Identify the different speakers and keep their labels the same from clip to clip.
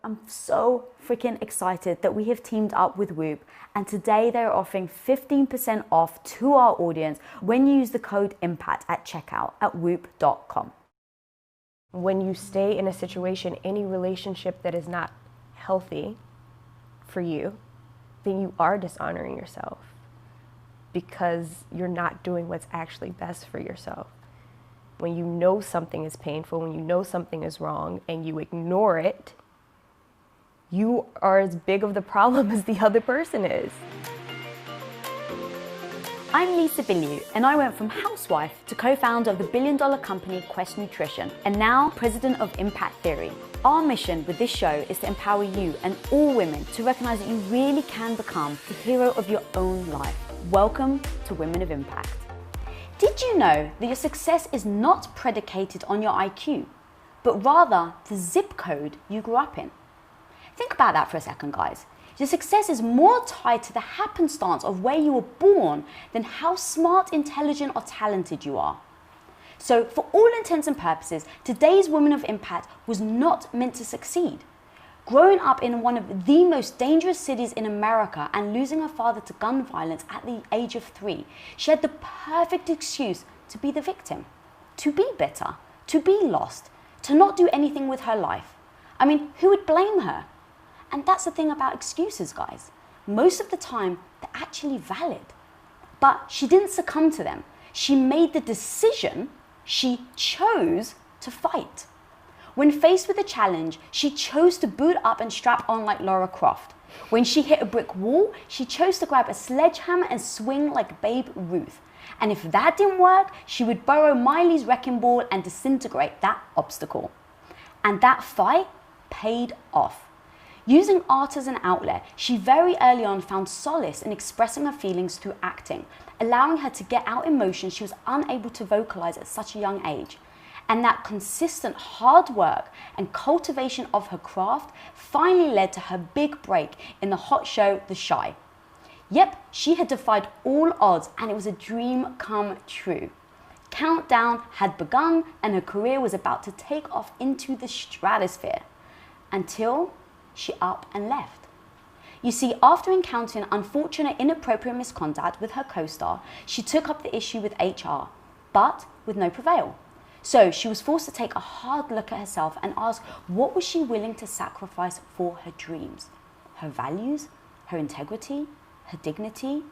Speaker 1: I'm so freaking excited that we have teamed up with Whoop, and today they're offering 15% off to our audience when you use the code IMPACT at checkout at whoop.com.
Speaker 2: When you stay in a situation, any relationship that is not healthy for you, then you are dishonoring yourself because you're not doing what's actually best for yourself. When you know something is painful, when you know something is wrong and you ignore it, you are as big of the problem as the other person is.
Speaker 1: I'm Lisa Bilyeu, and I went from housewife to co-founder of the billion-dollar company Quest Nutrition, and now president of Impact Theory. Our mission with this show is to empower you and all women to recognize that you really can become the hero of your own life. Welcome to Women of Impact. Did you know that your success is not predicated on your IQ, but rather the zip code you grew up in? Think about that for a second, guys. Your success is more tied to the happenstance of where you were born than how smart, intelligent, or talented you are. So, for all intents and purposes, today's Woman of Impact was not meant to succeed. Growing up in one of the most dangerous cities in America and losing her father to gun violence at the age of 3, she had the perfect excuse to be the victim, to be bitter, to be lost, to not do anything with her life. I mean, who would blame her? And that's the thing about excuses, guys. Most of the time, they're actually valid. But she didn't succumb to them. She made the decision, she chose to fight. When faced with a challenge, she chose to boot up and strap on like Lara Croft. When she hit a brick wall, she chose to grab a sledgehammer and swing like Babe Ruth. And if that didn't work, she would borrow Miley's wrecking ball and disintegrate that obstacle. And that fight paid off. Using art as an outlet, she very early on found solace in expressing her feelings through acting, allowing her to get out emotions she was unable to vocalize at such a young age. And that consistent hard work and cultivation of her craft finally led to her big break in the hot show The Chi. Yep, she had defied all odds and it was a dream come true. Countdown had begun and her career was about to take off into the stratosphere. Until she up and left. You see, after encountering unfortunate inappropriate misconduct with her co-star, she took up the issue with HR, but with no prevail. So she was forced to take a hard look at herself and ask what was she willing to sacrifice for her dreams? Her values? Her integrity? Her dignity?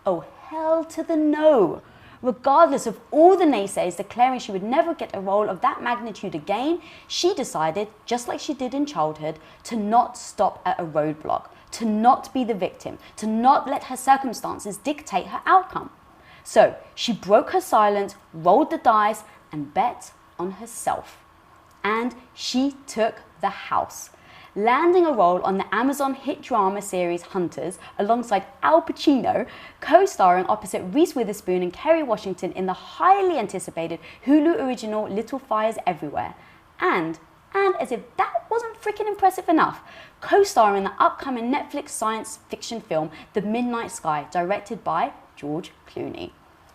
Speaker 1: Oh, hell to the no! Regardless of all the naysayers declaring she would never get a role of that magnitude again, she decided, just like she did in childhood, to not stop at a roadblock, to not be the victim, to not let her circumstances dictate her outcome. So she broke her silence, rolled the dice, and bet on herself. And she took the house, landing a role on the Amazon hit drama series Hunters alongside Al Pacino, co-starring opposite Reese Witherspoon and Kerry Washington in the highly anticipated Hulu original Little Fires Everywhere. And as if that wasn't freaking impressive enough, co-starring in the upcoming Netflix science fiction film The Midnight Sky, directed by George Clooney.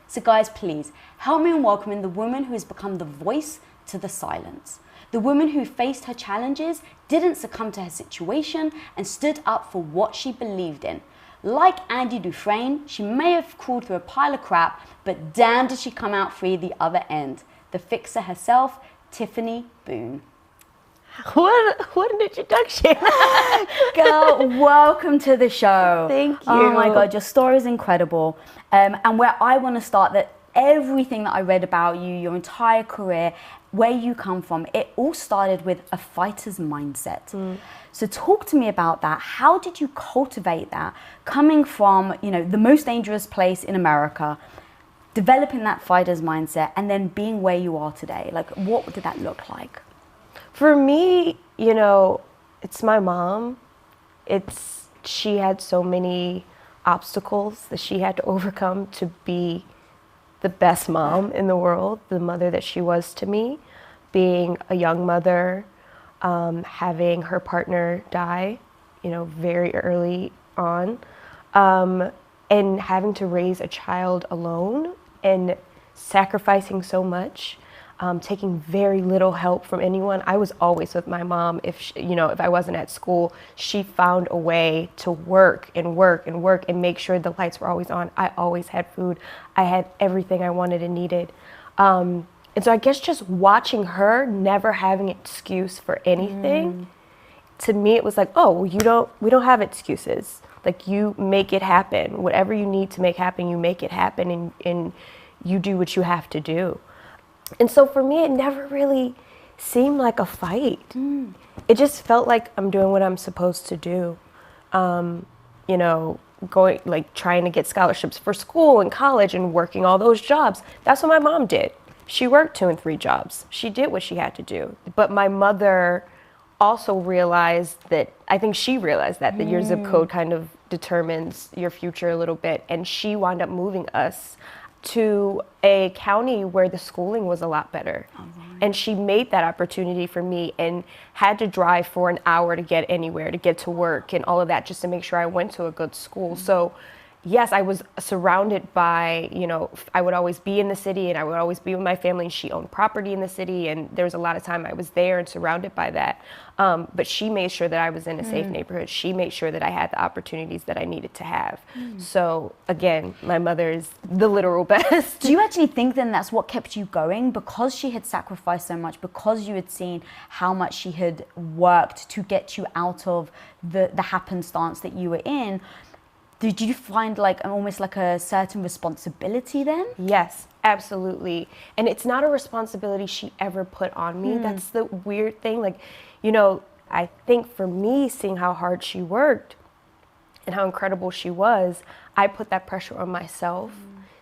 Speaker 1: So guys, please help me in welcoming the woman who has become the voice to the silence. The woman who faced her challenges, didn't succumb to her situation, and stood up for what she believed in. Like Andy Dufresne, she may have crawled through a pile of crap, but damn did she come out free the other end. The fixer herself, Tiffany Boone.
Speaker 2: What an introduction.
Speaker 1: Girl, welcome to the show.
Speaker 2: Thank you.
Speaker 1: Oh my God, your story is incredible. And where I want to start, that everything that I read about you, your entire career, where you come from, it all started with a fighter's mindset. So talk to me about that. How did you cultivate that, coming from, you know, the most dangerous place in America, developing that fighter's mindset, and then being where you are today? Like, what did that look like?
Speaker 2: For me, you know, it's my mom. She had so many obstacles that she had to overcome to be the best mom in the world, the mother that she was to me, being a young mother, having her partner die, you know, very early on, and having to raise a child alone and sacrificing so much. taking very little help from anyone. I was always with my mom. If if I wasn't at school, she found a way to work and work and work and make sure the lights were always on. I always had food. I had everything I wanted and needed. And so I guess just watching her never having an excuse for anything, to me it was like, oh, well, we don't have excuses. Like, you make it happen. Whatever you need to make happen, you make it happen, and you do what you have to do. And so for me, it never really seemed like a fight. It just felt like I'm doing what I'm supposed to do. Going, like, trying to get scholarships for school and college and working all those jobs. That's what my mom did. She worked 2 and 3 jobs. She did what she had to do. But my mother also realized that, I think she realized that your zip code kind of determines your future a little bit. And she wound up moving us to a county where the schooling was a lot better. And she made that opportunity for me and had to drive for an hour to get anywhere, to get to work and all of that, just to make sure I went to a good school. So yes, I was surrounded by, I would always be in the city and I would always be with my family. She owned property in the city, and there was a lot of time I was there and surrounded by that. But she made sure that I was in a safe neighborhood. She made sure that I had the opportunities that I needed to have. So again, my mother is the literal best.
Speaker 1: Do you actually think then that's what kept you going? Because she had sacrificed so much, because you had seen how much she had worked to get you out of the happenstance that you were in, did you find almost like a certain responsibility then?
Speaker 2: Yes, absolutely. And it's not a responsibility she ever put on me. That's the weird thing. I think for me, seeing how hard she worked and how incredible she was, I put that pressure on myself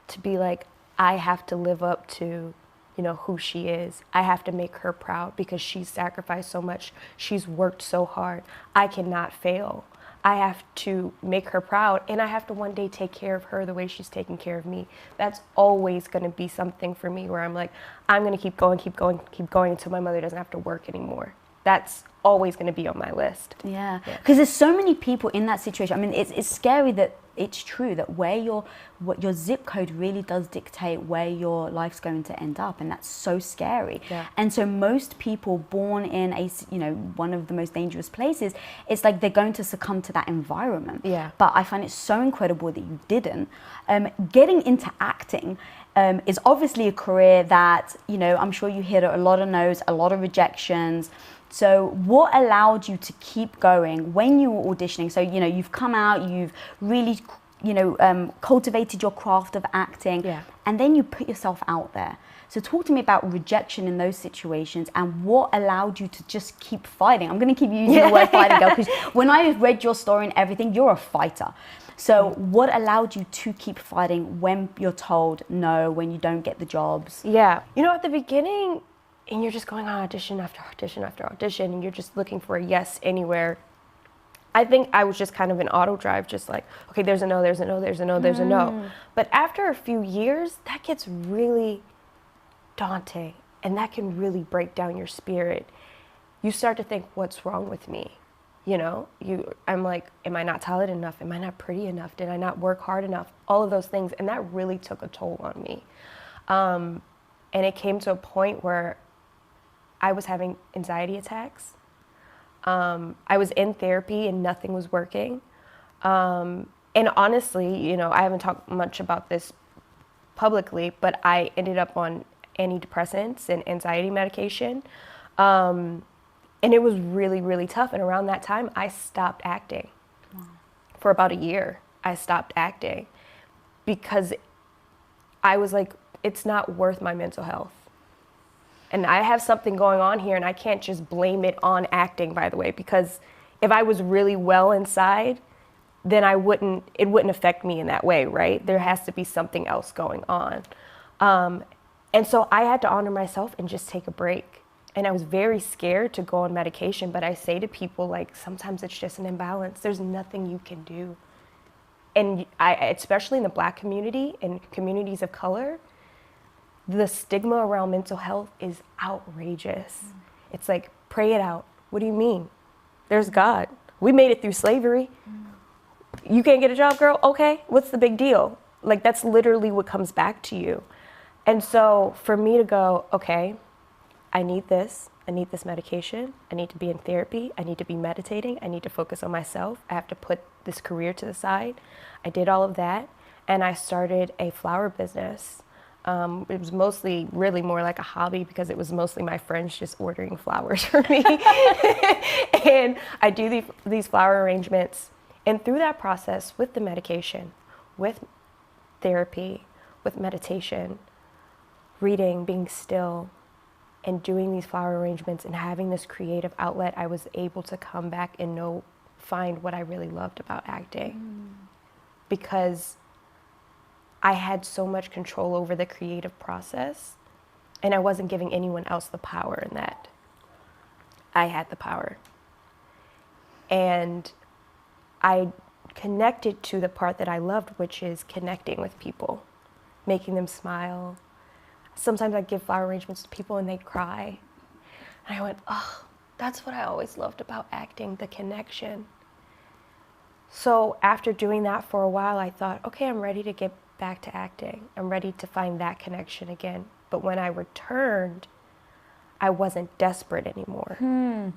Speaker 2: to be like, I have to live up to, who she is. I have to make her proud because she's sacrificed so much. She's worked so hard. I cannot fail. I have to make her proud, and I have to one day take care of her the way she's taking care of me. That's always going to be something for me where I'm like, I'm going to keep going until my mother doesn't have to work anymore. That's always going to be on my list.
Speaker 1: Yeah, because there's so many people in that situation. I mean, it's scary that it's true that what your zip code really does dictate where your life's going to end up, and that's so scary.
Speaker 2: Yeah.
Speaker 1: And so most people born in one of the most dangerous places, it's like they're going to succumb to that environment.
Speaker 2: Yeah.
Speaker 1: But I find it so incredible that you didn't. Getting into acting is obviously a career that I'm sure you hit a lot of no's, a lot of rejections. So what allowed you to keep going when you were auditioning? So, you've come out, you've really, cultivated your craft of acting, and then you put yourself out there. So talk to me about rejection in those situations and what allowed you to just keep fighting. I'm going to keep using the word fighting, girl, because when I read your story and everything, you're a fighter. So what allowed you to keep fighting when you're told no, when you don't get the jobs?
Speaker 2: Yeah. At the beginning, and you're just going on audition after audition after audition, and you're just looking for a yes anywhere. I think I was just kind of in auto drive, just like, okay, there's a no, there's a no, there's a no, there's a no. But after a few years, that gets really daunting, and that can really break down your spirit. You start to think, what's wrong with me? I'm like, am I not talented enough? Am I not pretty enough? Did I not work hard enough? All of those things, and that really took a toll on me. And it came to a point where I was having anxiety attacks. I was in therapy and nothing was working. And honestly, I haven't talked much about this publicly, but I ended up on antidepressants and anxiety medication. And it was really, really tough. And around that time, I stopped acting. For about a year. I stopped acting because I was like, it's not worth my mental health. And I have something going on here, and I can't just blame it on acting, by the way, because if I was really well inside, then it wouldn't affect me in that way, right? There has to be something else going on. And so I had to honor myself and just take a break. And I was very scared to go on medication, but I say to people, like, sometimes it's just an imbalance. There's nothing you can do. And especially in the Black community and communities of color, the stigma around mental health is outrageous. It's like, pray it out. What do you mean? There's God. We made it through slavery. You can't get a job, girl? Okay, what's the big deal? Like, that's literally what comes back to you. And so for me to go, okay, I need this medication, I need to be in therapy, I need to be meditating, I need to focus on myself, I have to put this career to the side. I did all of that, and I started a flower business. It was mostly really more like a hobby because it was mostly my friends just ordering flowers for me. And I do these flower arrangements. And through that process, with the medication, with therapy, with meditation, reading, being still, and doing these flower arrangements and having this creative outlet, I was able to come back and find what I really loved about acting. Because I had so much control over the creative process, and I wasn't giving anyone else the power in that. I had the power. And I connected to the part that I loved, which is connecting with people, making them smile. Sometimes I give flower arrangements to people and they cry. And I went, oh, that's what I always loved about acting, the connection. So after doing that for a while, I thought, okay, I'm ready to get back to acting. I'm ready to find that connection again. But when I returned, I wasn't desperate anymore.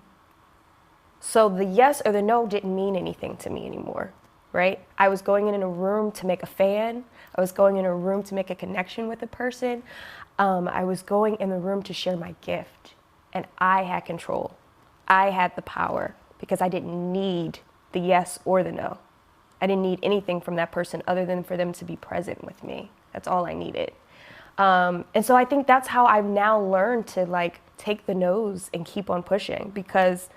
Speaker 2: So the yes or the no didn't mean anything to me anymore, right? I was going in a room to make a fan. I was going in a room to make a connection with a person. I was going in the room to share my gift, and I had control. I had the power because I didn't need the yes or the no. I didn't need anything from that person other than for them to be present with me. That's all I needed. And so I think that's how I've now learned to like take the no's and keep on pushing, because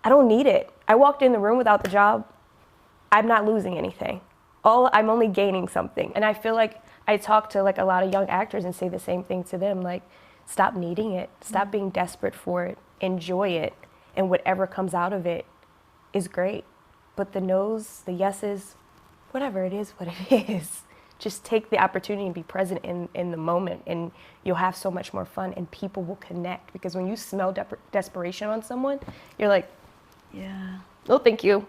Speaker 2: I don't need it. I walked in the room without the job. I'm not losing anything. I'm only gaining something. And I feel like I talk to like a lot of young actors and say the same thing to them, like, stop needing it. Stop being desperate for it. Enjoy it. And whatever comes out of it is great. But the no's, the yeses, whatever it is, what it is. Just take the opportunity and be present in the moment, and you'll have so much more fun, and people will connect. Because when you smell desperation on someone, you're like,
Speaker 1: yeah,
Speaker 2: no, thank you.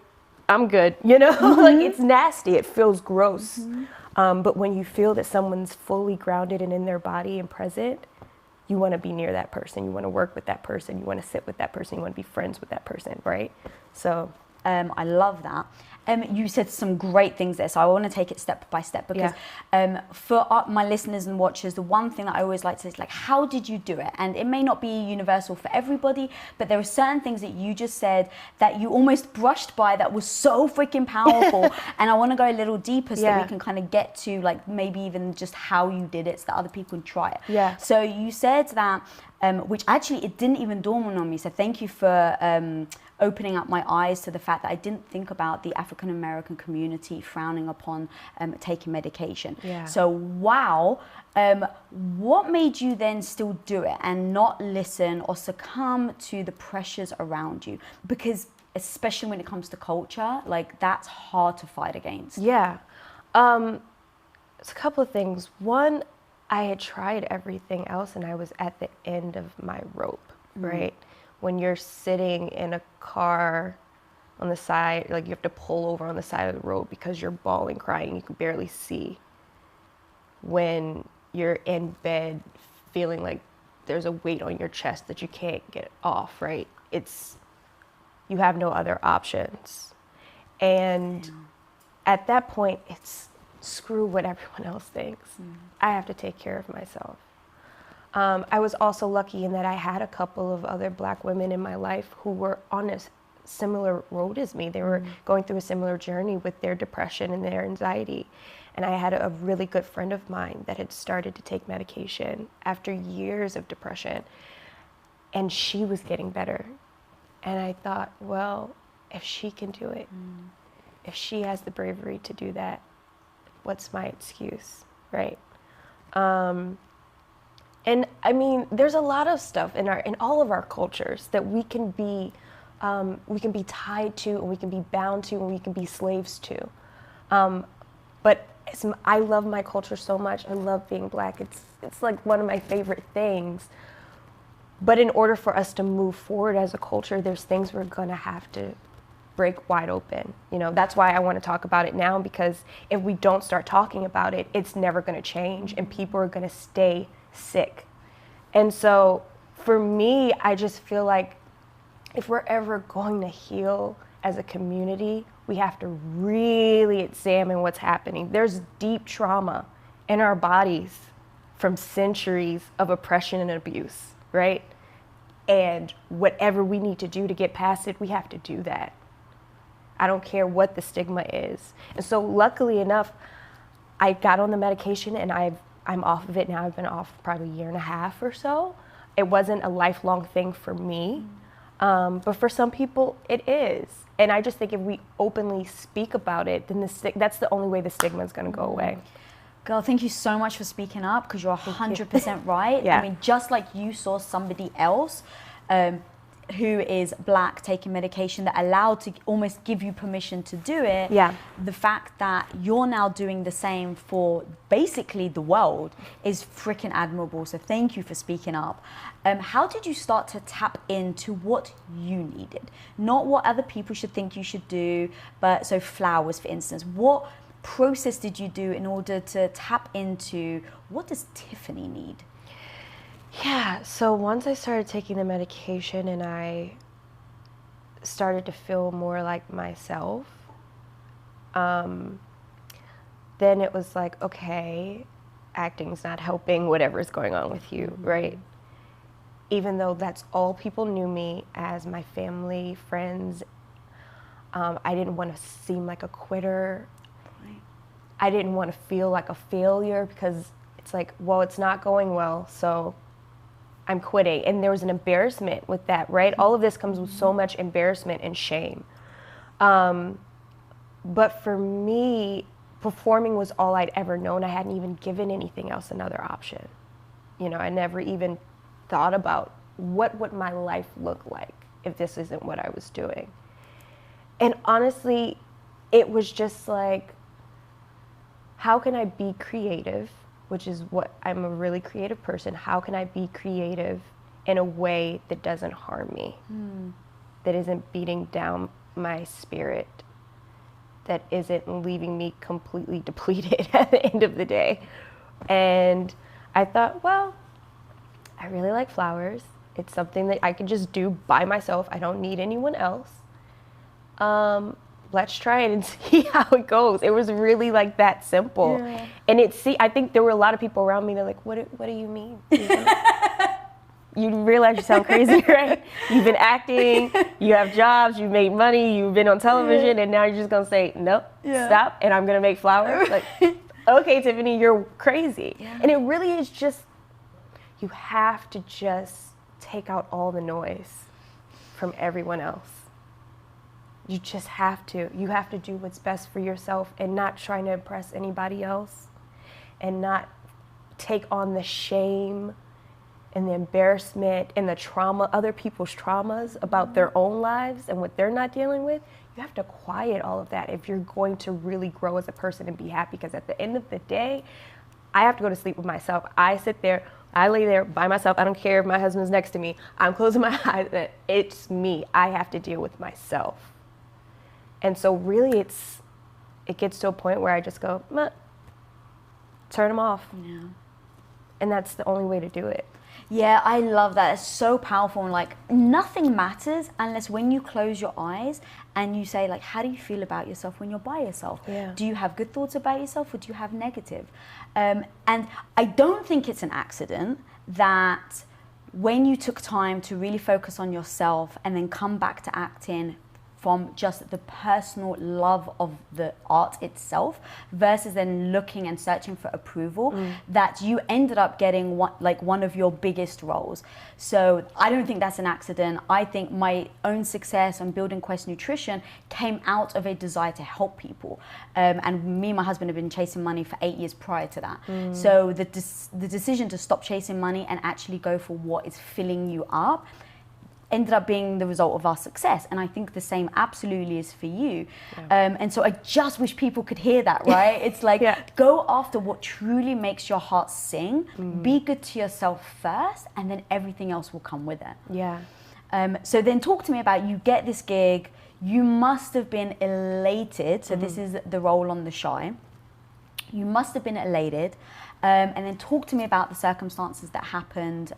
Speaker 2: I'm good. You know, like it's nasty. It feels gross. But when you feel that someone's fully grounded and in their body and present, you want to be near that person. You want to work with that person. You want to sit with that person. You want to be friends with that person, right? So
Speaker 1: I love that. You said some great things there, so I want to take it step by step, because for my listeners and watchers, the one thing that I always like to say is, like, how did you do it? And it may not be universal for everybody, but there are certain things that you just said that you almost brushed by that was so freaking powerful. And I want to go a little deeper so that we can kind of get to, like, maybe even just how you did it so that other people can try it.
Speaker 2: Yeah.
Speaker 1: So you said that, which actually it didn't even dawn on me, so thank you for opening up my eyes to the fact that I didn't think about the African American community frowning upon taking medication.
Speaker 2: Yeah.
Speaker 1: So wow, what made you then still do it and not listen or succumb to the pressures around you? Because especially when it comes to culture, like, that's hard to fight against.
Speaker 2: Yeah. It's a couple of things. One, I had tried everything else and I was at the end of my rope, right? When you're sitting in a car on the side, like you have to pull over on the side of the road because you're bawling, crying, you can barely see. When you're in bed feeling like there's a weight on your chest that you can't get off, right? You have no other options. And at that point, it's screw what everyone else thinks. I have to take care of myself. I was also lucky in that I had a couple of other Black women in my life who were on a similar road as me. They were going through a similar journey with their depression and their anxiety. And I had a really good friend of mine that had started to take medication after years of depression. And she was getting better. And I thought, well, if she can do it, if she has the bravery to do that, what's my excuse, right? And I mean, there's a lot of stuff in all of our cultures that we can be tied to, and we can be bound to, and we can be slaves to. But I love my culture so much. I love being Black. It's like one of my favorite things. But in order for us to move forward as a culture, there's things we're gonna have to break wide open. You know, that's why I want to talk about it now, because if we don't start talking about it, it's never gonna change, and people are gonna stay sick. And so for me, I just feel like if we're ever going to heal as a community, we have to really examine what's happening. There's deep trauma in our bodies from centuries of oppression and abuse, right? And whatever we need to do to get past it, we have to do that. I don't care what the stigma is. And so luckily enough, I got on the medication and I'm off of it now. I've been off probably a year and a half or so. It wasn't a lifelong thing for me, but for some people it is. And I just think if we openly speak about it, then that's the only way the stigma is going to go away.
Speaker 1: Girl, thank you so much for speaking up, because you're 100% right.
Speaker 2: Yeah.
Speaker 1: I mean, just like you saw somebody else who is Black taking medication that allowed to almost give you permission to do it,
Speaker 2: yeah.
Speaker 1: The fact that you're now doing the same for basically the world is freaking admirable. So thank you for speaking up. How did you start to tap into what you needed? Not what other people should think you should do, but so flowers, for instance. What process did you do in order to tap into what does Tiffany need?
Speaker 2: Yeah, so once I started taking the medication and I started to feel more like myself, then it was like, okay, acting's not helping whatever's going on with you, right? Even though that's all people knew me as, my family, friends, I didn't want to seem like a quitter. I didn't want to feel like a failure, because it's like, well, it's not going well, so I'm quitting. And there was an embarrassment with that, right? All of this comes with so much embarrassment and shame. But for me, performing was all I'd ever known. I hadn't even given anything else another option. You know, I never even thought about what would my life look like if this isn't what I was doing. And honestly, it was just like, how can I be creative, which is what I'm a really creative person. How can I be creative in a way that doesn't harm me, that isn't beating down my spirit, that isn't leaving me completely depleted at the end of the day? And I thought, well, I really like flowers. It's something that I can just do by myself. I don't need anyone else. Let's try it and see how it goes. It was really like that simple. Yeah. And I think there were a lot of people around me that like, what do you mean? You realize you sound crazy, right? You've been acting, you have jobs, you've made money, you've been on television, and now you're just gonna say, nope, stop, and I'm gonna make flowers? Like, okay, Tiffany, you're crazy. Yeah. And it really is just, you have to just take out all the noise from everyone else. You just have to. You have to do what's best for yourself and not trying to impress anybody else, and not take on the shame and the embarrassment and the trauma, other people's traumas about their own lives and what they're not dealing with. You have to quiet all of that if you're going to really grow as a person and be happy, because at the end of the day, I have to go to sleep with myself. I sit there, I lay there by myself. I don't care if my husband's next to me. I'm closing my eyes. It's me. I have to deal with myself. And so really it gets to a point where I just go, turn them off. Yeah. And that's the only way to do it.
Speaker 1: Yeah, I love that. It's so powerful. And like, nothing matters unless when you close your eyes and you say, like, how do you feel about yourself when you're by yourself?
Speaker 2: Yeah.
Speaker 1: Do you have good thoughts about yourself, or do you have negative? And I don't think it's an accident that when you took time to really focus on yourself and then come back to acting from just the personal love of the art itself versus then looking and searching for approval, that you ended up getting one of your biggest roles. So I don't think that's an accident. I think my own success on building Quest Nutrition came out of a desire to help people. And me and my husband have been chasing money for 8 years prior to that. So the decision to stop chasing money and actually go for what is filling you up ended up being the result of our success. And I think the same absolutely is for you. Yeah. And so I just wish people could hear that, right? It's like, go after what truly makes your heart sing, be good to yourself first, and then everything else will come with it.
Speaker 2: Yeah.
Speaker 1: So then talk to me about, you get this gig, you must have been elated. So this is the role on The Shy. You must have been elated. And then talk to me about the circumstances that happened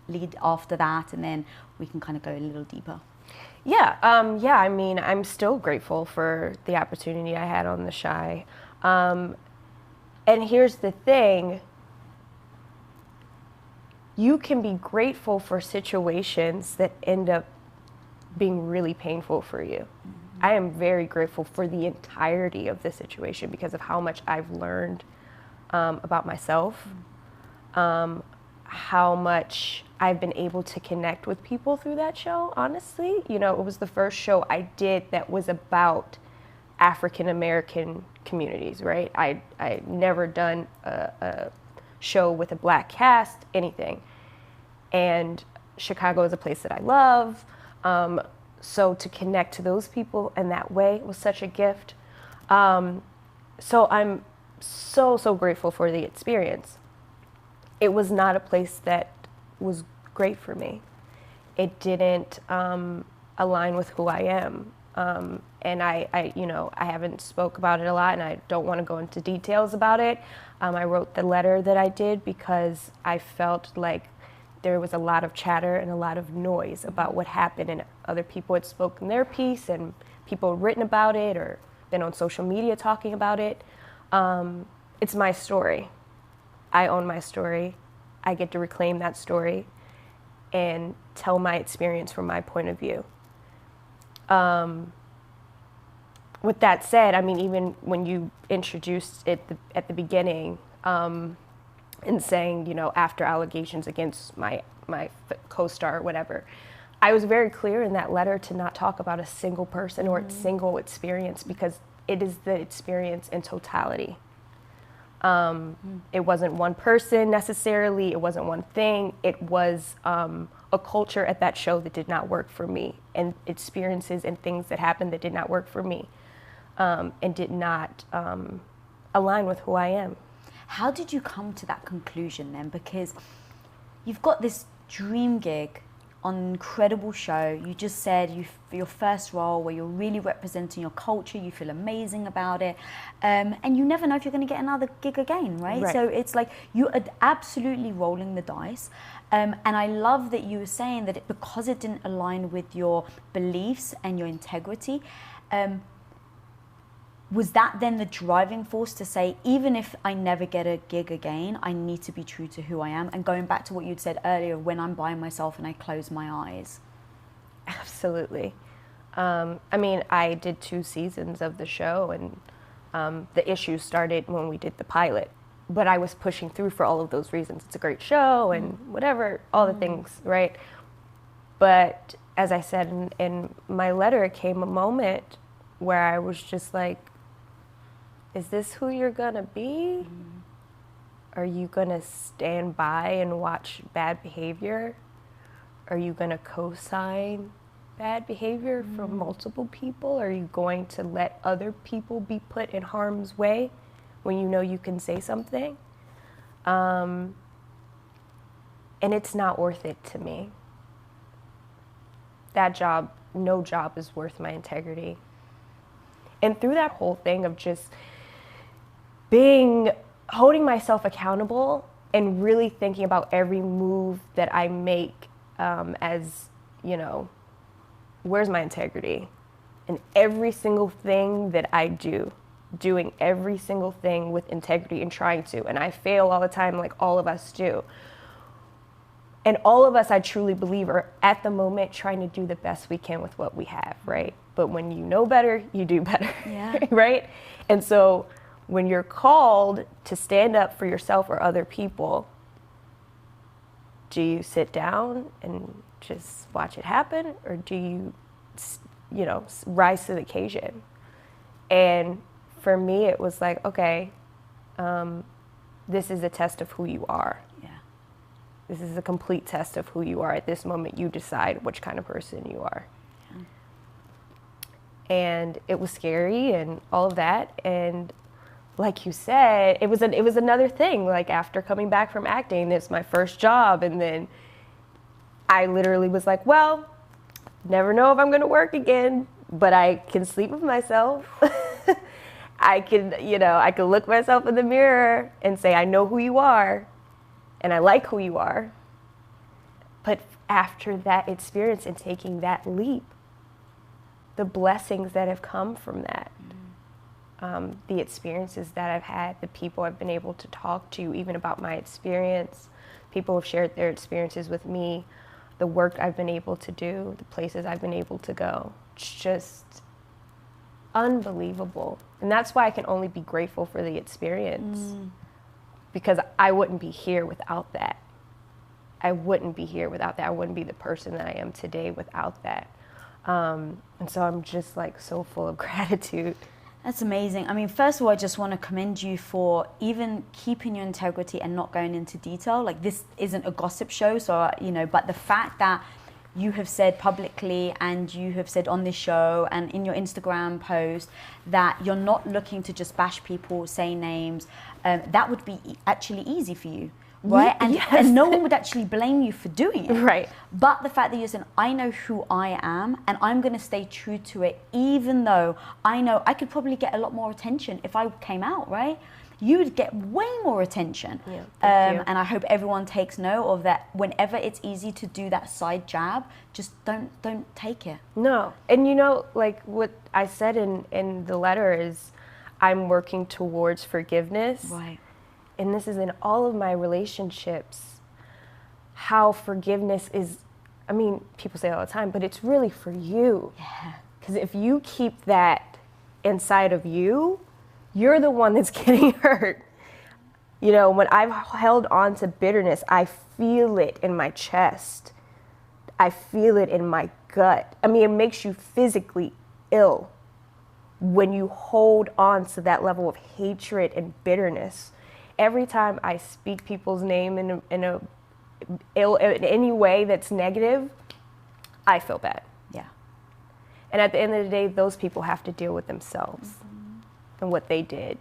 Speaker 1: lead after that, and then we can kind of go a little deeper.
Speaker 2: Yeah, I mean, I'm still grateful for the opportunity I had on The Chi. And here's the thing. You can be grateful for situations that end up being really painful for you. Mm-hmm. I am very grateful for the entirety of the situation because of how much I've learned about myself, how much I've been able to connect with people through that show, honestly. You know, it was the first show I did that was about African American communities, right? I never done a show with a Black cast, anything. And Chicago is a place that I love. So to connect to those people in that way was such a gift. So I'm so grateful for the experience. It was not a place that was great for me. It didn't align with who I am. And I haven't spoke about it a lot, and I don't want to go into details about it. I wrote the letter that I did because I felt like there was a lot of chatter and a lot of noise about what happened, and other people had spoken their piece, and people had written about it or been on social media talking about it. It's my story. I own my story. I get to reclaim that story and tell my experience from my point of view. With that said, I mean, even when you introduced it at the beginning, and saying, you know, after allegations against my co-star or whatever, I was very clear in that letter to not talk about a single person or a single experience, because it is the experience in totality. It wasn't one person necessarily, it wasn't one thing, it was a culture at that show that did not work for me, and experiences and things that happened that did not work for me, and did not align with who I am.
Speaker 1: How did you come to that conclusion then? Because you've got this dream gig on an incredible show. You just said your first role where you're really representing your culture, you feel amazing about it, and you never know if you're going to get another gig again, right? So it's like you are absolutely rolling the dice, and I love that you were saying that because it didn't align with your beliefs and your integrity, was that then the driving force to say, even if I never get a gig again, I need to be true to who I am? And going back to what you'd said earlier, when I'm by myself and I close my eyes.
Speaker 2: Absolutely. I mean, I did 2 seasons of the show, and the issues started when we did the pilot. But I was pushing through for all of those reasons. It's a great show and whatever, all the things, right? But as I said in my letter, it came a moment where I was just like, is this who you're gonna be? Are you gonna stand by and watch bad behavior? Are you gonna co-sign bad behavior from multiple people? Are you going to let other people be put in harm's way when you know you can say something? And it's not worth it to me. That job, no job is worth my integrity. And through that whole thing of just holding myself accountable and really thinking about every move that I make, as, you know, where's my integrity? And every single thing that I do, doing every single thing with integrity and trying to. And I fail all the time, like all of us do. And all of us, I truly believe, are at the moment trying to do the best we can with what we have, right? But when you know better, you do better, right? And so when you're called to stand up for yourself or other people, do you sit down and just watch it happen? Or do you, you know, rise to the occasion? And for me, it was like, okay, this is a test of who you are. This is a complete test of who you are. At this moment, you decide which kind of person you are. And it was scary and all of that. And like you said, it was another thing. Like after coming back from acting, it's my first job. And then I literally was like, well, never know if I'm going to work again, but I can sleep with myself. I can look myself in the mirror and say, I know who you are and I like who you are. But after that experience and taking that leap, the blessings that have come from that, the experiences that I've had, the people I've been able to talk to, even about my experience, people have shared their experiences with me, the work I've been able to do, the places I've been able to go. It's just unbelievable. And that's why I can only be grateful for the experience, because I wouldn't be here without that. I wouldn't be here without that. I wouldn't be the person that I am today without that. And so I'm just like so full of gratitude.
Speaker 1: That's amazing. I mean, first of all, I just want to commend you for even keeping your integrity and not going into detail. Like, this isn't a gossip show, so, but the fact that you have said publicly and you have said on this show and in your Instagram post that you're not looking to just bash people, say names, that would be actually easy for you. Right? And no one would actually blame you for doing it.
Speaker 2: Right.
Speaker 1: But the fact that you're saying, I know who I am and I'm going to stay true to it, even though I know I could probably get a lot more attention if I came out, right? You would get way more attention.
Speaker 2: Yeah, thank you.
Speaker 1: And I hope everyone takes note of that. Whenever it's easy to do that side jab, just don't take it.
Speaker 2: No. And like what I said in the letter is, I'm working towards forgiveness.
Speaker 1: Right.
Speaker 2: And this is in all of my relationships, how forgiveness is, I mean, people say it all the time, but it's really for you.
Speaker 1: Yeah.
Speaker 2: Because if you keep that inside of you, you're the one that's getting hurt. When I've held on to bitterness, I feel it in my chest. I feel it in my gut. I mean, it makes you physically ill when you hold on to that level of hatred and bitterness. Every time I speak people's name in any way that's negative, I feel bad.
Speaker 1: Yeah.
Speaker 2: And at the end of the day, those people have to deal with themselves and what they did.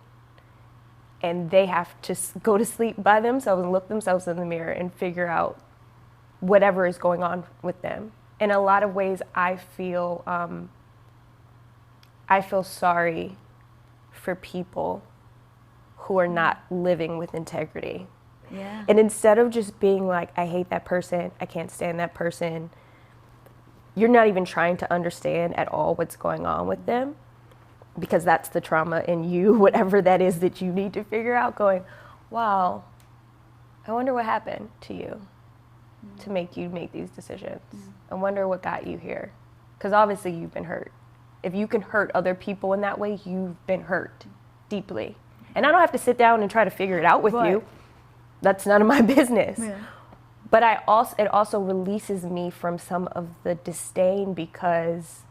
Speaker 2: And they have to go to sleep by themselves and look themselves in the mirror and figure out whatever is going on with them. In a lot of ways, I feel sorry for people who are not living with integrity.
Speaker 1: Yeah.
Speaker 2: And instead of just being like, I hate that person, I can't stand that person, you're not even trying to understand at all what's going on with them, because that's the trauma in you, whatever that is that you need to figure out, going, wow, I wonder what happened to you to make you make these decisions. I wonder what got you here. Because obviously you've been hurt. If you can hurt other people in that way, you've been hurt deeply. And I don't have to sit down and try to figure it out with you. That's none of my business. Yeah. But it also releases me from some of the disdain, because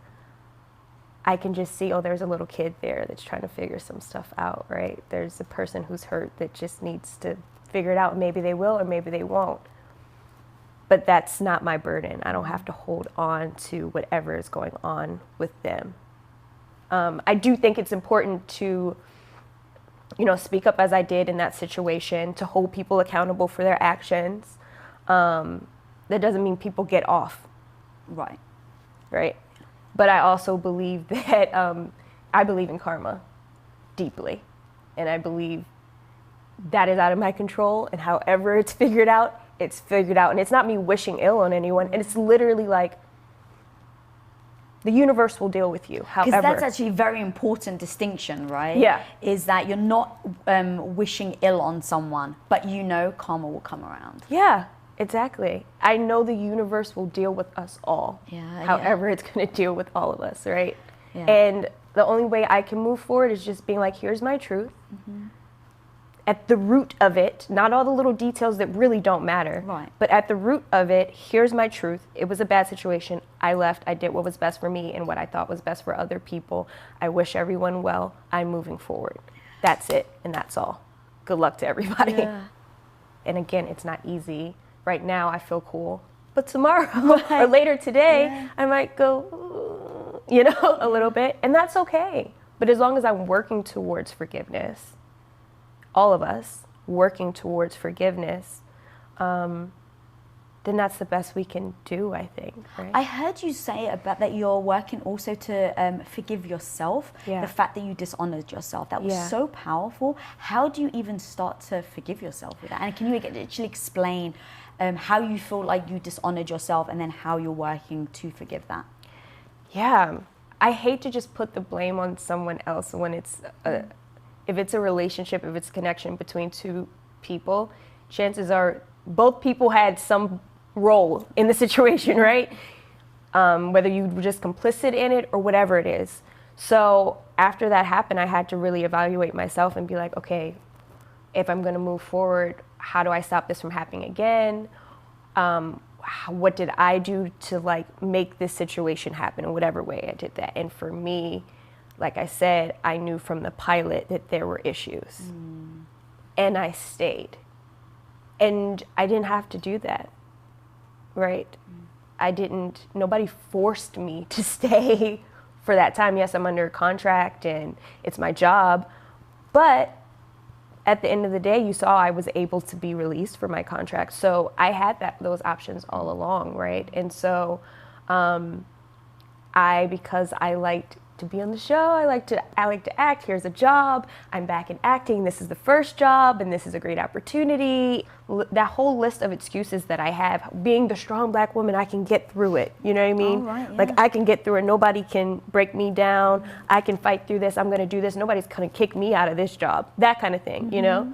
Speaker 2: I can just see, oh, there's a little kid there that's trying to figure some stuff out, right? There's a person who's hurt that just needs to figure it out. Maybe they will or maybe they won't. But that's not my burden. I don't have to hold on to whatever is going on with them. I do think it's important to speak up as I did in that situation, to hold people accountable for their actions. That doesn't mean people get off. Right. But I also believe that I believe in karma deeply. And I believe that is out of my control. And however it's figured out, it's figured out. And it's not me wishing ill on anyone. And it's literally like, the universe will deal with you, however.
Speaker 1: Because that's actually a very important distinction, right?
Speaker 2: Yeah.
Speaker 1: Is that you're not wishing ill on someone, but karma will come around.
Speaker 2: Yeah, exactly. I know the universe will deal with us all.
Speaker 1: Yeah.
Speaker 2: However it's going to deal with all of us, right?
Speaker 1: Yeah.
Speaker 2: And the only way I can move forward is just being like, here's my truth. Mm-hmm. At the root of it, not all the little details that really don't matter,
Speaker 1: right?
Speaker 2: But at the root of it, here's my truth. It was a bad situation. I left. I did what was best for me and what I thought was best for other people. I wish everyone well. I'm moving forward. That's it, and that's all. Good luck to everybody.
Speaker 1: Yeah.
Speaker 2: And again, it's not easy. Right now, I feel cool. But tomorrow or later today, I might go, a little bit. And that's okay. But as long as I'm working towards forgiveness, all of us working towards forgiveness, then that's the best we can do, I think, right?
Speaker 1: I heard you say about that you're working also to forgive yourself,
Speaker 2: Yeah.
Speaker 1: the fact that you dishonored yourself. That was so powerful. How do you even start to forgive yourself with that? And can you actually explain how you feel like you dishonored yourself and then how you're working to forgive that?
Speaker 2: Yeah. I hate to just put the blame on someone else when it's if it's a relationship, if it's a connection between two people, chances are both people had some role in the situation, right? Whether you were just complicit in it or whatever it is. So after that happened, I had to really evaluate myself and be like, okay, if I'm going to move forward, how do I stop this from happening again? What did I do to like make this situation happen in whatever way I did that? And for me, like I said, I knew from the pilot that there were issues, and I stayed. And I didn't have to do that. Right? Nobody forced me to stay for that time. Yes, I'm under contract and it's my job, but at the end of the day, you saw I was able to be released for my contract. So I had those options all along, right? And so because I liked to be on the show, I like to act, here's a job, I'm back in acting, this is the first job, and this is a great opportunity. That whole list of excuses that I have, being the strong Black woman, I can get through it, you know what I mean?
Speaker 1: Right, yeah.
Speaker 2: Like I can get through it, nobody can break me down, I can fight through this, I'm gonna do this, nobody's gonna kick me out of this job, that kind of thing, you know?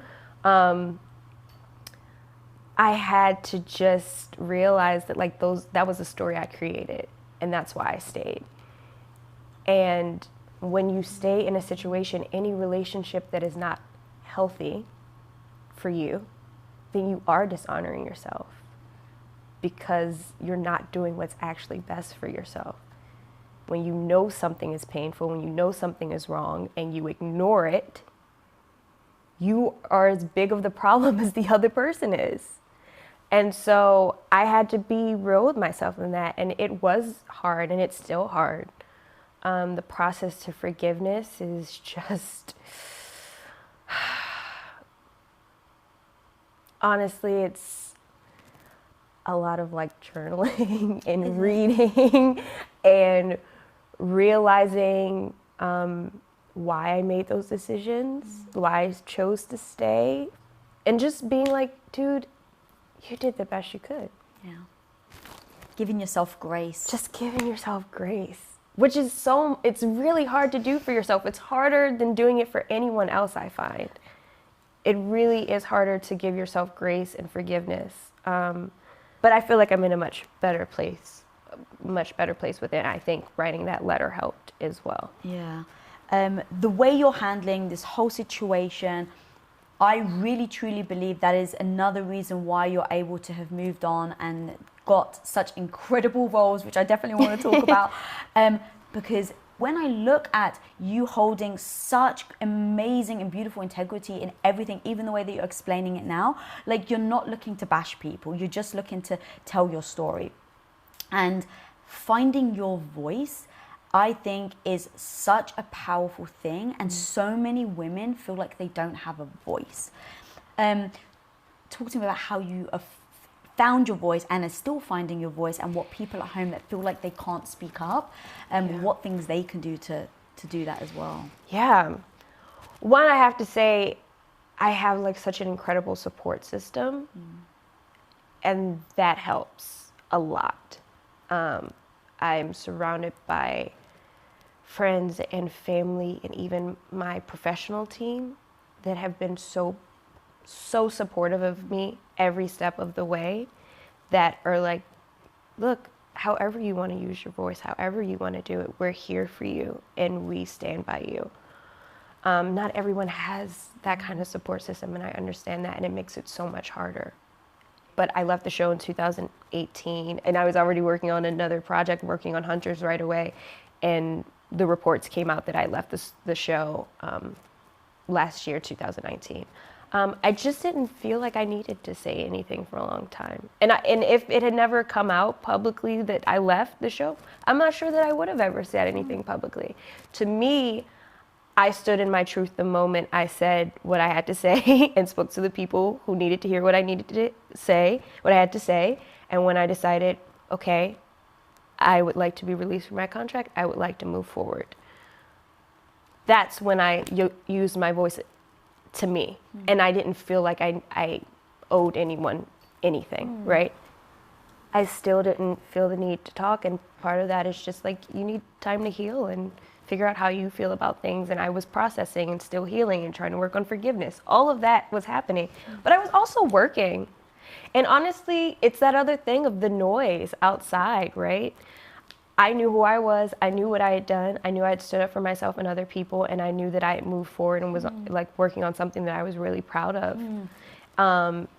Speaker 2: I had to just realize that that was a story I created, and that's why I stayed. And when you stay in a situation, any relationship that is not healthy for you, then you are dishonoring yourself because you're not doing what's actually best for yourself. When you know something is painful, when you know something is wrong and you ignore it, you are as big of the problem as the other person is. And so I had to be real with myself in that, and it was hard, and it's still hard. The process to forgiveness is just, honestly, it's a lot of like journaling and reading and realizing why I made those decisions, why I chose to stay, and just being like, dude, you did the best you could.
Speaker 1: Yeah. Giving yourself grace.
Speaker 2: Just giving yourself grace. Which is it's really hard to do for yourself. It's harder than doing it for anyone else, I find. It really is harder to give yourself grace and forgiveness. But I feel like I'm in a much better place with it. I think writing that letter helped as well.
Speaker 1: Yeah. The way you're handling this whole situation, I really truly believe that is another reason why you're able to have moved on and got such incredible roles, which I definitely want to talk about, because when I look at you holding such amazing and beautiful integrity in everything, even the way that you're explaining it now, like you're not looking to bash people, you're just looking to tell your story. And finding your voice, I think, is such a powerful thing, and so many women feel like they don't have a voice. Talk to me about how you found your voice and are still finding your voice, and what people at home that feel like they can't speak up, and what things they can do to do that as well.
Speaker 2: Yeah. One, I have to say, I have like such an incredible support system, and that helps a lot. I'm surrounded by friends and family and even my professional team that have been so supportive of me every step of the way, that are like, look, however you want to use your voice, however you want to do it, we're here for you and we stand by you. Not everyone has that kind of support system, and I understand that, and it makes it so much harder. But I left the show in 2018, and I was already working on another project, working on Hunters right away, and the reports came out that I left the show last year, 2019. I just didn't feel like I needed to say anything for a long time. And if it had never come out publicly that I left the show, I'm not sure that I would have ever said anything publicly. To me, I stood in my truth the moment I said what I had to say and spoke to the people who needed to hear what I needed to say, what I had to say. And when I decided, okay, I would like to be released from my contract, I would like to move forward, that's when I used my voice to me. And I didn't feel like I owed anyone anything, right? I still didn't feel the need to talk, and part of that is just like, you need time to heal and figure out how you feel about things. And I was processing and still healing and trying to work on forgiveness. All of that was happening, but I was also working. And honestly, it's that other thing of the noise outside, right? I knew who I was. I knew what I had done. I knew I had stood up for myself and other people, and I knew that I had moved forward and was like working on something that I was really proud of.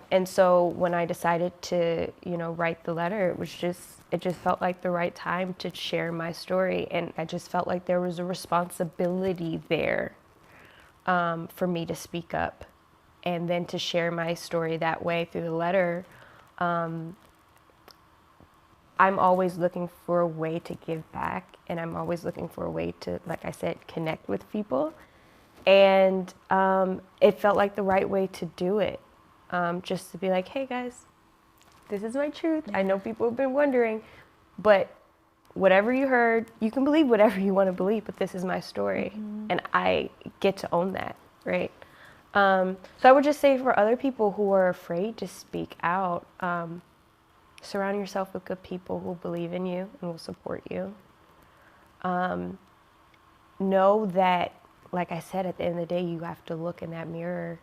Speaker 2: And so when I decided to, write the letter, it just felt like the right time to share my story. And I just felt like there was a responsibility there for me to speak up, and then to share my story that way through the letter. I'm always looking for a way to give back, and I'm always looking for a way to, like I said, connect with people. And it felt like the right way to do it. Just to be like, hey guys, this is my truth. I know people have been wondering, but whatever you heard, you can believe whatever you want to believe, but this is my story, and I get to own that, right? So I would just say, for other people who are afraid to speak out, surround yourself with good people who believe in you and will support you. Know that, like I said, at the end of the day, you have to look in that mirror,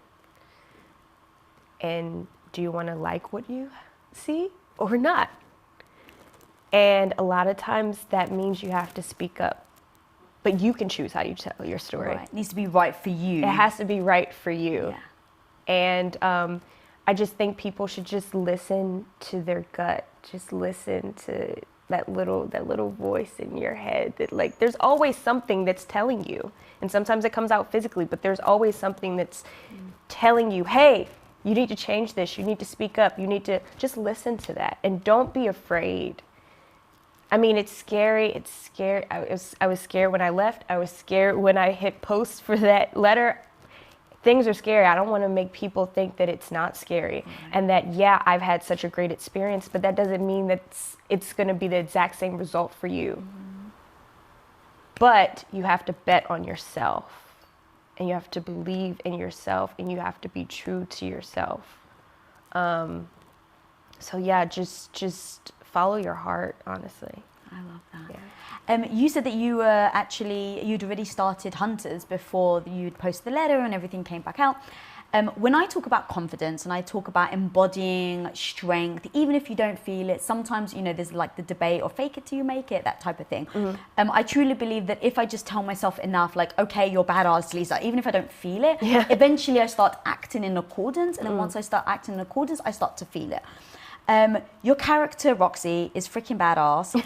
Speaker 2: and do you want to like what you see or not? And a lot of times that means you have to speak up, but you can choose how you tell your story.
Speaker 1: Right. It needs to be right for you.
Speaker 2: It has to be right for you.
Speaker 1: Yeah.
Speaker 2: And I just think people should just listen to their gut. Just listen to that little voice in your head that, like, there's always something that's telling you. And sometimes it comes out physically, but there's always something that's telling you, hey, you need to change this. You need to speak up. You need to just listen to that, and don't be afraid. I mean, it's scary. It's scary. I was scared when I left. I was scared when I hit post for that letter. Things are scary. I don't want to make people think that it's not scary, and that, yeah, I've had such a great experience, but that doesn't mean that it's going to be the exact same result for you. But you have to bet on yourself. And you have to believe in yourself, and you have to be true to yourself. So yeah, just follow your heart, honestly.
Speaker 1: I love that.
Speaker 2: Yeah.
Speaker 1: You said that you were you'd already started Hunters before you'd post the letter and everything came back out. When I talk about confidence and I talk about embodying strength, even if you don't feel it, sometimes, there's like the debate or fake it till you make it, that type of thing. I truly believe that if I just tell myself enough, like, okay, you're badass, Lisa, even if I don't feel it, eventually I start acting in accordance. And then once I start acting in accordance, I start to feel it. Your character, Roxy, is freaking badass.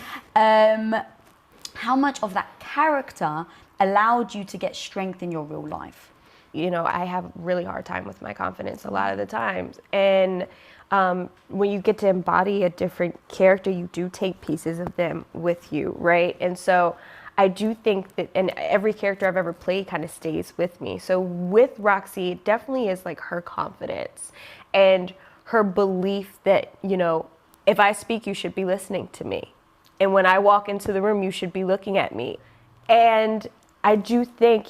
Speaker 1: How much of that character allowed you to get strength in your real life?
Speaker 2: I have a really hard time with my confidence a lot of the times. And when you get to embody a different character, you do take pieces of them with you, right? And so I do think that, and every character I've ever played kind of stays with me. So with Roxy, it definitely is like her confidence and her belief that, if I speak, you should be listening to me. And when I walk into the room, you should be looking at me. And I do think,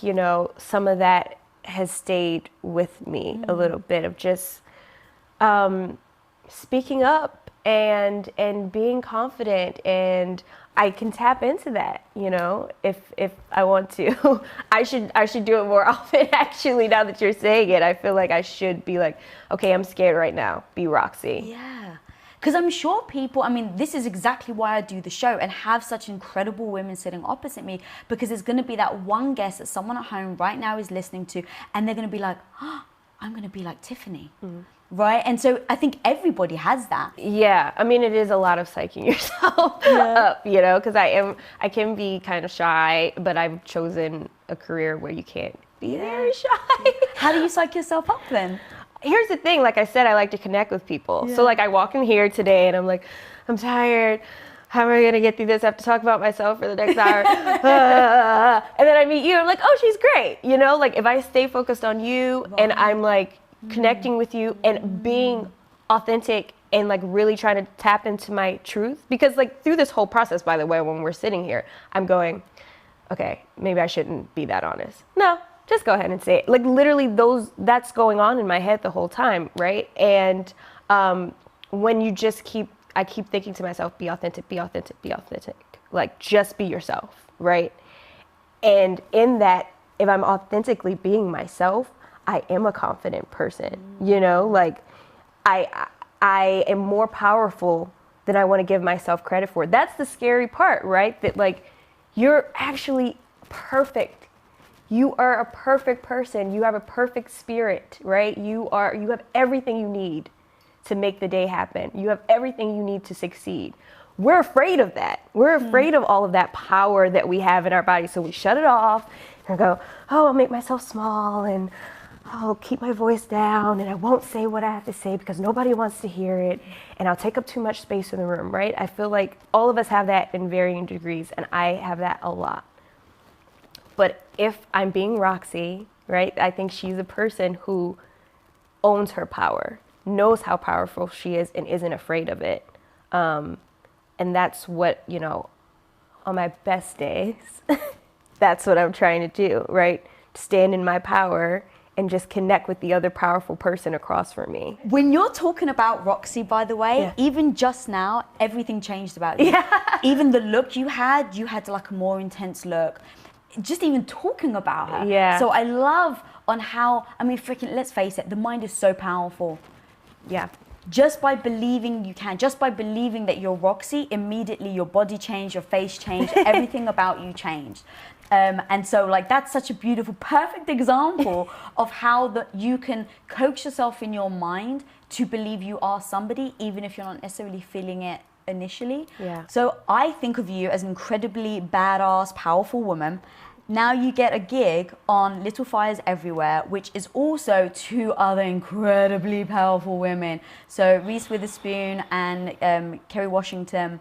Speaker 2: some of that has stayed with me a little bit, of just speaking up and being confident, and I can tap into that, if I want to. I should do it more often, actually. Now that you're saying it, I feel like I should be like, okay, I'm scared right now, be Roxy.
Speaker 1: Yeah. Because I'm sure people, this is exactly why I do the show and have such incredible women sitting opposite me, because there's going to be that one guest that someone at home right now is listening to, and they're going to be like, oh, I'm going to be like Tiffany. Right? And so I think everybody has that.
Speaker 2: Yeah. It is a lot of psyching yourself up, because I can be kind of shy, but I've chosen a career where you can't be very shy.
Speaker 1: How do you psych yourself up then?
Speaker 2: Here's the thing, like I said, I like to connect with people. Yeah. So like I walk in here today and I'm like, I'm tired. How am I going to get through this? I have to talk about myself for the next hour. And then I meet you, I'm like, oh, she's great. Like if I stay focused on you and I'm like connecting with you and being authentic and like really trying to tap into my truth. Because like through this whole process, by the way, when we're sitting here, I'm going, okay, maybe I shouldn't be that honest. No, just go ahead and say it. Like literally that's going on in my head the whole time, right? And when you just I keep thinking to myself, be authentic, be authentic, be authentic. Like just be yourself, right? And in that, if I'm authentically being myself, I am a confident person, you know? Like I am more powerful than I want to give myself credit for. That's the scary part, right? That like, you're actually perfect. You are a perfect person. You have a perfect spirit, right? You have everything you need to make the day happen. You have everything you need to succeed. We're afraid of that. We're afraid of all of that power that we have in our body. So we shut it off and go, oh, I'll make myself small and I'll keep my voice down and I won't say what I have to say because nobody wants to hear it, and I'll take up too much space in the room, right? I feel like all of us have that in varying degrees, and I have that a lot. But if I'm being Roxy, right, I think she's a person who owns her power, knows how powerful she is, and isn't afraid of it. And that's what, you know, on my best days, that's what I'm trying to do, right? Stand in my power and just connect with the other powerful person across from me.
Speaker 1: When you're talking about Roxy, by the way, even just now, everything changed about you.
Speaker 2: Yeah.
Speaker 1: Even the look you had like a more intense look. Just even talking about her.
Speaker 2: Yeah.
Speaker 1: So I love on how, I mean, freaking, let's face it, the mind is so powerful.
Speaker 2: Yeah.
Speaker 1: Just by believing you can, just by believing that you're Roxy, immediately your body changed, your face changed, everything about you changed. And so like that's such a beautiful, perfect example of how you can coax yourself in your mind to believe you are somebody, even if you're not necessarily feeling it initially.
Speaker 2: Yeah.
Speaker 1: So I think of you as an incredibly badass, powerful woman. Now you get a gig on Little Fires Everywhere, which is also two other incredibly powerful women. So Reese Witherspoon and Kerry Washington.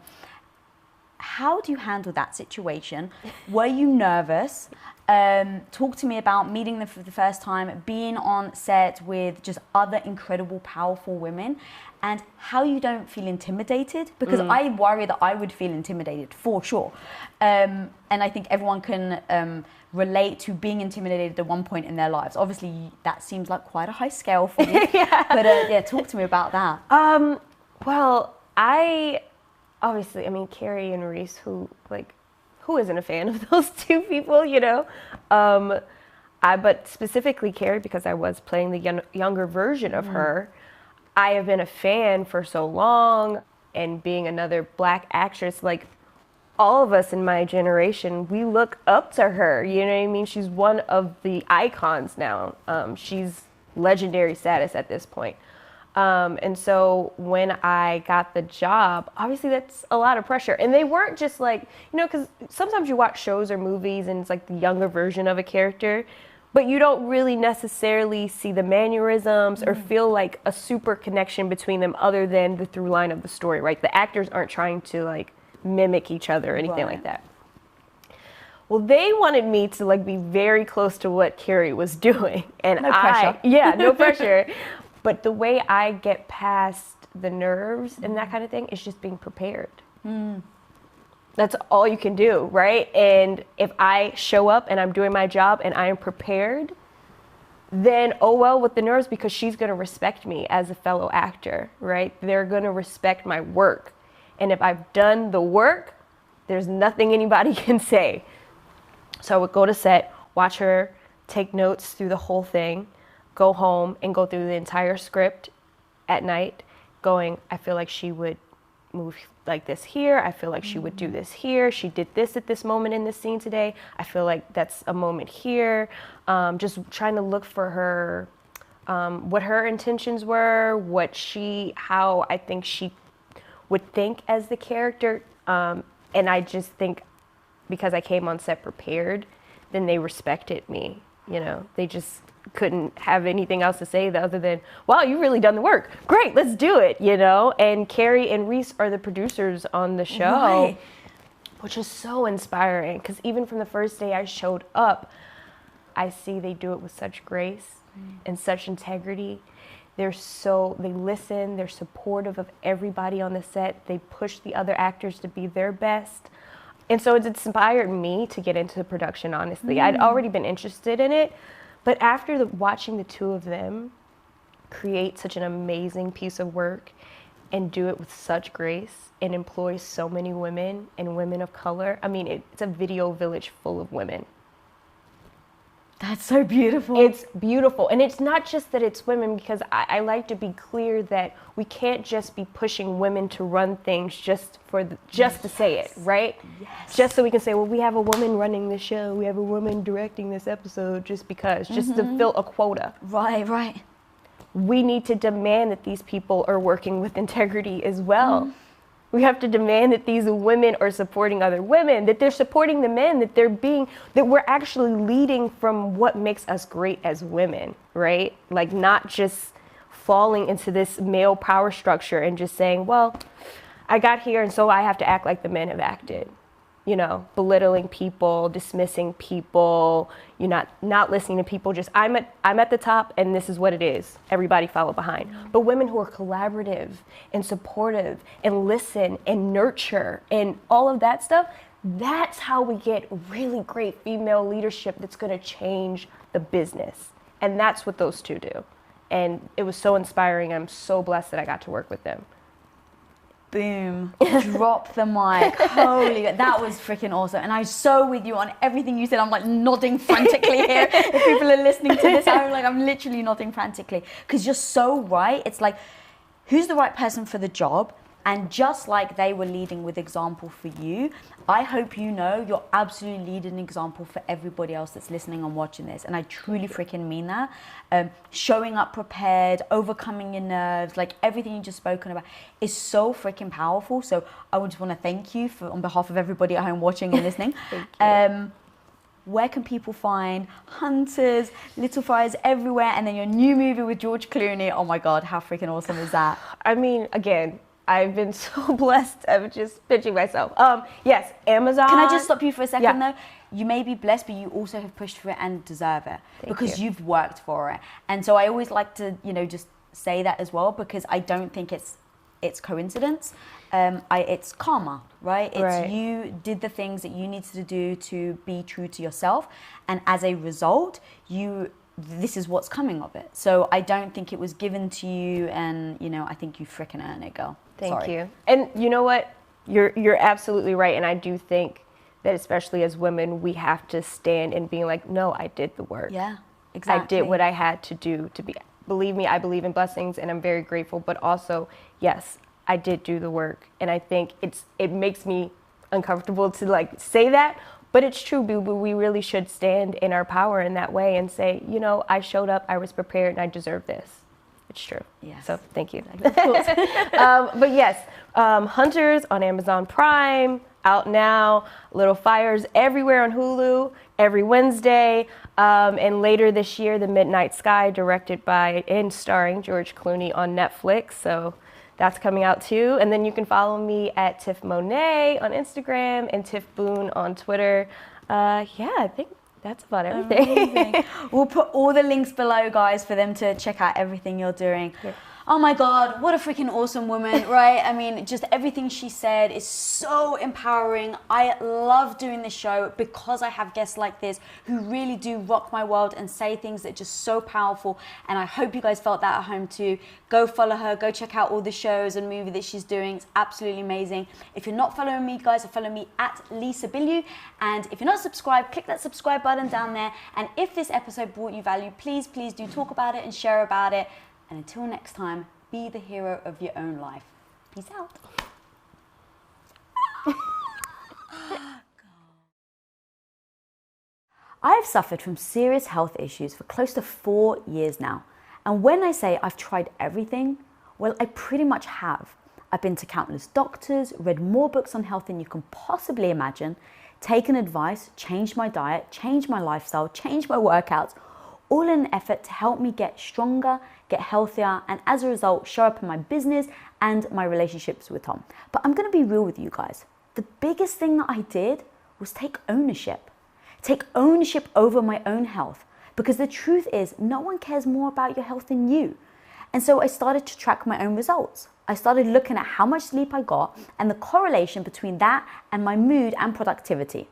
Speaker 1: How do you handle that situation? Were you nervous? Talk to me about meeting them for the first time, being on set with just other incredible, powerful women, and how you don't feel intimidated, because I worry that I would feel intimidated for sure. And I think everyone can relate to being intimidated at one point in their lives. Obviously, that seems like quite a high scale for you.
Speaker 2: Yeah.
Speaker 1: But yeah, talk to me about that.
Speaker 2: Well, obviously, I mean, Carrie and Reese, who isn't a fan of those two people, you know? But specifically Carrie, because I was playing the younger version of her, I have been a fan for so long, and being another Black actress, like all of us in my generation, we look up to her, you know what I mean? She's one of the icons now. She's legendary status at this point. And so when I got the job, obviously that's a lot of pressure. And they weren't just like, you know, because sometimes you watch shows or movies and it's like the younger version of a character, but you don't really necessarily see the mannerisms or feel like a super connection between them other than the through line of the story, right? The actors aren't trying to like mimic each other or anything like that. Well, they wanted me to like be very close to what Carrie was doing. And
Speaker 1: no pressure.
Speaker 2: Yeah, no pressure. But the way I get past the nerves and that kind of thing is just being prepared. That's all you can do, right? And if I show up and I'm doing my job and I am prepared, then oh well with the nerves, because she's going to respect me as a fellow actor, right? They're going to respect my work. And if I've done the work, there's nothing anybody can say. So I would go to set, watch her, take notes through the whole thing, go home and go through the entire script at night going, I feel like she would move like this here. I feel like she would do this here. She did this at this moment in this scene today. I feel like that's a moment here. Just trying to look for her, what her intentions were, how I think she would think as the character. And I just think because I came on set prepared, then they respected me, you know, they just couldn't have anything else to say other than, wow, you've really done the work. Great, let's do it, you know? And Carrie and Reese are the producers on the show, which is so inspiring, because even from the first day I showed up, I see they do it with such grace and such integrity they listen, they're supportive of everybody on the set. They push the other actors to be their best. And so it's inspired me to get into production, honestly. I'd already been interested in it, but after watching the two of them create such an amazing piece of work and do it with such grace and employ so many women and women of color. I mean, it's a video village full of women.
Speaker 1: That's so beautiful.
Speaker 2: It's beautiful. And it's not just that it's women, because I like to be clear that we can't just be pushing women to run things just to say it, right?
Speaker 1: Yes.
Speaker 2: Just so we can say, well, we have a woman running the show, we have a woman directing this episode, just because, just to fill a quota.
Speaker 1: Right.
Speaker 2: We need to demand that these people are working with integrity as well. We have to demand that these women are supporting other women, that they're supporting the men, that we're actually leading from what makes us great as women, right? Like, not just falling into this male power structure and just saying, well, I got here and so I have to act like the men have acted. You know, belittling people, dismissing people, not listening to people, just I'm at the top and this is what it is. Everybody follow behind. But women who are collaborative and supportive and listen and nurture and all of that stuff, that's how we get really great female leadership that's gonna change the business. And that's what those two do. And it was so inspiring. I'm so blessed that I got to work with them.
Speaker 1: Boom. Drop the mic. Holy God. That was freaking awesome. And I'm so with you on everything you said. I'm like nodding frantically here. If people are listening to this, I'm literally nodding frantically. Because you're so right. It's like, who's the right person for the job? And just like they were leading with example for you, I hope you know you're absolutely leading an example for everybody else that's listening and watching this. And I truly freaking mean that. Showing up prepared, overcoming your nerves, like everything you just spoken about is so freaking powerful. So I just want to thank you on behalf of everybody at home watching and listening.
Speaker 2: Thank you.
Speaker 1: Where can people find Hunters, Little Fires Everywhere, and then your new movie with George Clooney? Oh my God, how freaking awesome is that?
Speaker 2: I mean, again, I've been so blessed. I'm just pitching myself. Yes, Amazon.
Speaker 1: Can I just stop you for a second though? You may be blessed, but you also have pushed for it and deserve it because you've worked for it. And so I always like to, just say that as well, because I don't think it's coincidence. It's karma, right? It's you did the things that you needed to do to be true to yourself, and as a result, this is what's coming of it. So I don't think it was given to you, and I think you frickin' earn it, girl.
Speaker 2: Thank you. And you know what? You're absolutely right. And I do think that especially as women, we have to stand and being like, no, I did the work.
Speaker 1: Yeah, exactly.
Speaker 2: I did what I had to do to be. Believe me, I believe in blessings, and I'm very grateful. But also, yes, I did do the work. And I think it makes me uncomfortable to say that. But it's true, we really should stand in our power in that way and say, I showed up, I was prepared, and I deserve this. It's true.
Speaker 1: Yes.
Speaker 2: So thank you. But yes, Hunters on Amazon Prime, out now. Little Fires Everywhere on Hulu every Wednesday. And later this year, The Midnight Sky, directed by and starring George Clooney on Netflix. So that's coming out too. And then you can follow me at Tiff Monet on Instagram and Tiff Boone on Twitter. I think that's about everything.
Speaker 1: Amazing. We'll put all the links below, guys, for them to check out everything you're doing. Yeah. Oh my God, what a freaking awesome woman, right? I mean, just everything she said is so empowering. I love doing this show because I have guests like this who really do rock my world and say things that are just so powerful. And I hope you guys felt that at home too. Go follow her, go check out all the shows and movie that she's doing. It's absolutely amazing. If you're not following me, guys, follow me at Lisa Billieu. And if you're not subscribed, click that subscribe button down there. And if this episode brought you value, please do talk about it and share about it. And until next time, be the hero of your own life. Peace out. I've suffered from serious health issues for close to 4 years now. And when I say I've tried everything, well, I pretty much have. I've been to countless doctors, read more books on health than you can possibly imagine, taken advice, changed my diet, changed my lifestyle, changed my workouts, all in an effort to help me get stronger, get healthier, and as a result, show up in my business and my relationships with Tom. But I'm gonna be real with you guys. The biggest thing that I did was take ownership. Take ownership over my own health. Because the truth is, no one cares more about your health than you. And so I started to track my own results. I started looking at how much sleep I got and the correlation between that and my mood and productivity.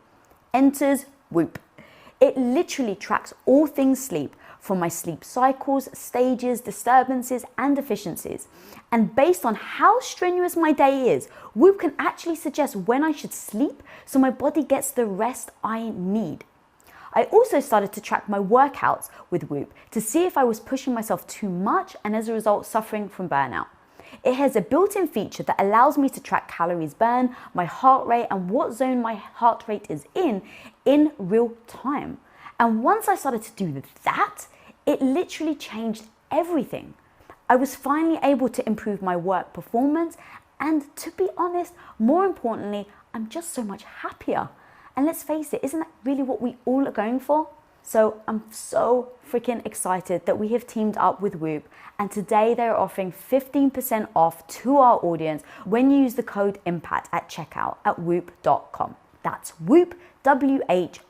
Speaker 1: Enters Whoop. It literally tracks all things sleep, from my sleep cycles, stages, disturbances, and deficiencies. And based on how strenuous my day is, Whoop can actually suggest when I should sleep so my body gets the rest I need. I also started to track my workouts with Whoop to see if I was pushing myself too much and as a result suffering from burnout. It has a built-in feature that allows me to track calories burned, my heart rate, and what zone my heart rate is in real time. And once I started to do that, it literally changed everything. I was finally able to improve my work performance, and to be honest, more importantly, I'm just so much happier. And let's face it, isn't that really what we all are going for? So I'm so freaking excited that we have teamed up with Whoop, and today they're offering 15% off to our audience when you use the code IMPACT at checkout at whoop.com. That's Whoop, WHOOP.com,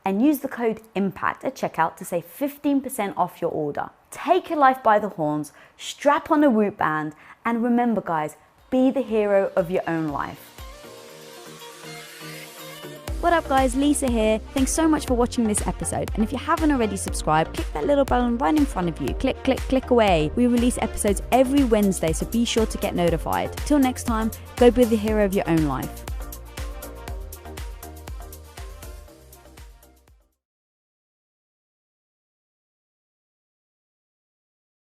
Speaker 1: and use the code IMPACT at checkout to save 15% off your order. Take your life by the horns, strap on a Whoop band, and remember guys, be the hero of your own life. What up guys, Lisa here. Thanks so much for watching this episode. And if you haven't already subscribed, click that little button right in front of you. Click, click, click away. We release episodes every Wednesday, so be sure to get notified. Till next time, go be the hero of your own life.